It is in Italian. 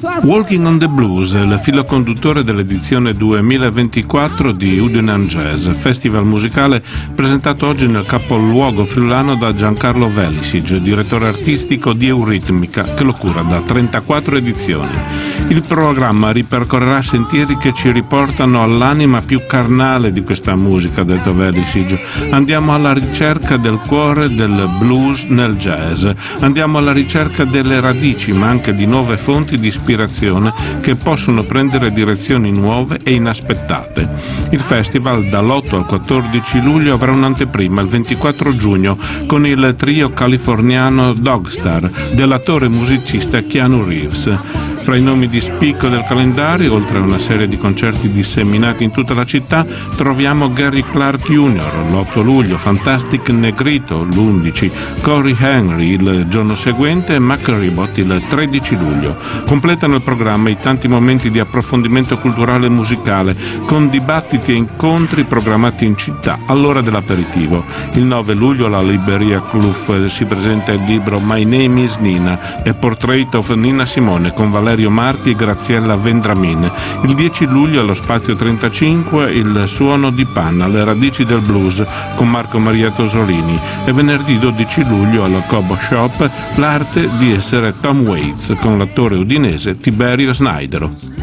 Walking on the Blues è il filo conduttore dell'edizione 2024 di Udinem Jazz, festival musicale presentato oggi nel capoluogo friulano da Giancarlo Velisic, direttore artistico di Euritmica, che lo cura da 34 edizioni. Il programma ripercorrerà sentieri che ci riportano all'anima più carnale di questa musica, ha detto Velisic. Andiamo alla ricerca del cuore del blues nel jazz, andiamo alla ricerca delle radici, ma anche di nuove fonti di ispirazione che possono prendere direzioni nuove e inaspettate. Il festival dall'8 al 14 luglio avrà un'anteprima il 24 giugno con il trio californiano Dogstar dell'attore e musicista Keanu Reeves. Fra i nomi di spicco del calendario, oltre a una serie di concerti disseminati in tutta la città, troviamo Gary Clark Jr. l'8 luglio, Fantastic Negrito l'11, Corey Henry il giorno seguente e Mac Ribot il 13 luglio. Completano il programma i tanti momenti di approfondimento culturale e musicale, con dibattiti e incontri programmati in città all'ora dell'aperitivo. Il 9 luglio alla Libreria Cluff si presenta il libro My Name is Nina, A Portrait of Nina Simone con Valerio Marti e Graziella Vendramin. Il 10 luglio allo Spazio 35 il suono di panna, le radici del blues con Marco Maria Tosolini, e venerdì 12 luglio allo Cobo Shop l'arte di essere Tom Waits con l'attore udinese Tiberio Snydero.